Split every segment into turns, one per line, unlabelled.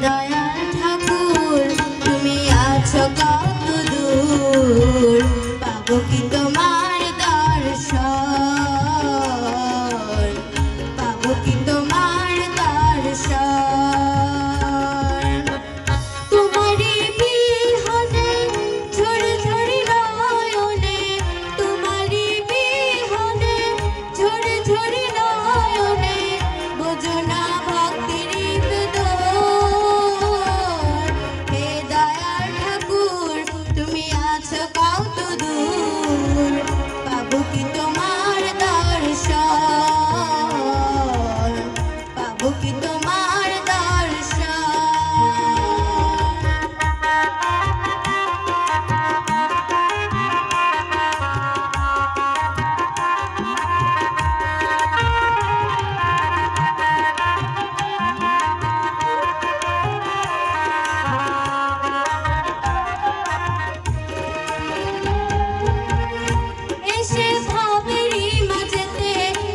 দয়াল ঠাকুর তুমি আছো কত দূর, পাবো কি তোমার দর্শন, পাবো কি তোমার দর্শন। তোমারই বিহনে ঝরে ঝরে নয়নে, তোমারই বিহনে ঝরে ঝরে নয়নে, বোঝো না ভক্তির বেদন। হে দয়াল ঠাকুর তুমি আছো কত দূর, পাবো কি তোমার দর্শন, পাবো কি তোমার দর্শন। এসে ভাবেরই মাঝেতে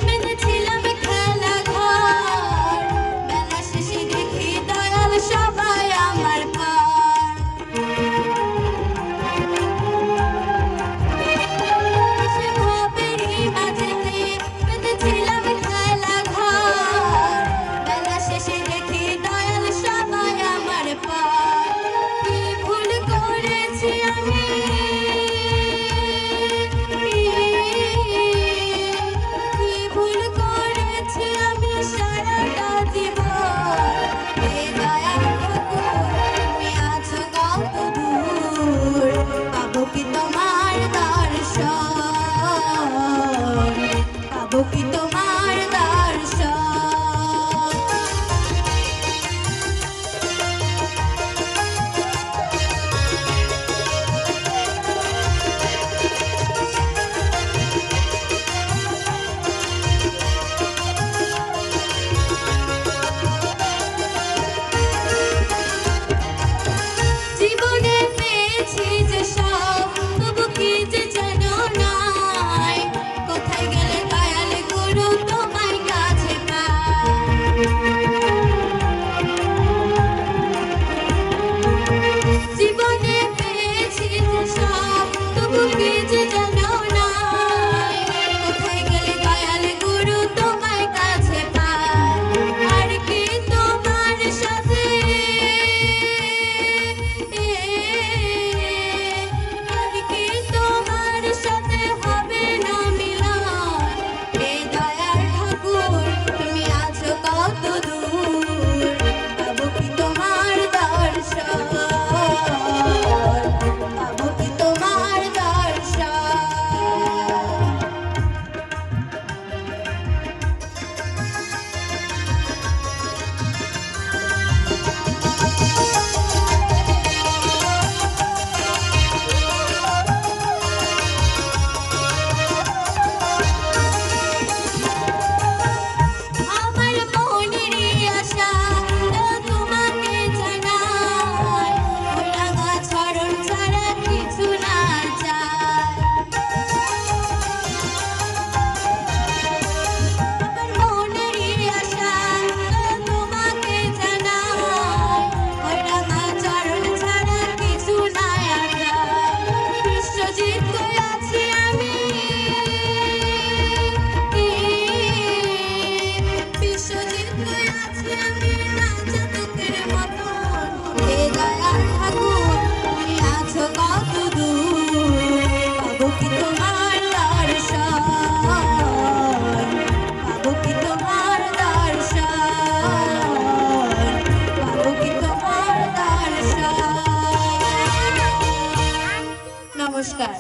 বেঁধেছিলাম খেলা ঘর, বেলা শেষে দেখি দয়াল সবাই আমার পর। এসে ভাবেরই মাঝেতে বেঁধেছিলাম খেলা ঘর, বেলা শেষে দেখি দয়াল সবাই আমার পর। কি ভুল করেছি আমি, কি ভুল করেছি আমি সারাটা জীবন। হে দয়াল ঠাকুর তুমি আছো কত দূর, পাবো কি তোমার দর্শন, পাবো কি তোমার দর্শন। জীবনে পেয়েছি যে সব, তবু কি যে জানো নাই, কোথায় গেলে দয়াল গুরু তোমার কাছে পাই। জীবনে পেয়েছি যে সব, তবু কি যে জানো নাই, কোথায় গেলে দয়াল গুরু তোমার কাছে পাই। আর কি তোমার সাথে, আর কি তোমার সাথে হবে না মিলন। হে দয়াল ঠাকুর তুমি আছো কত দূর, পাবো কি তোমার দর্শন, পাবো কি তোমার দর্শন। আমার মনেরই আশা তোমাকে জানাই, রাঙা চরণ ছাড়া কিছু না চাই। আমার মনেরই আশা তোমাকে জানাই, রাঙা চরণ ছাড়া কিছু না চাই। বিশ্বজিৎ কই আছি আমি, বিশ্বজিৎ কই আছি আমি রাজা তোকের মতন। হে দয়াল ঠাকুর তুমি আছো কত দূর, পাবো কি তোমার দর্শন, পাবো কি তোমার দর্শন, পাবো কি তোমার দর্শন। নমস্কার।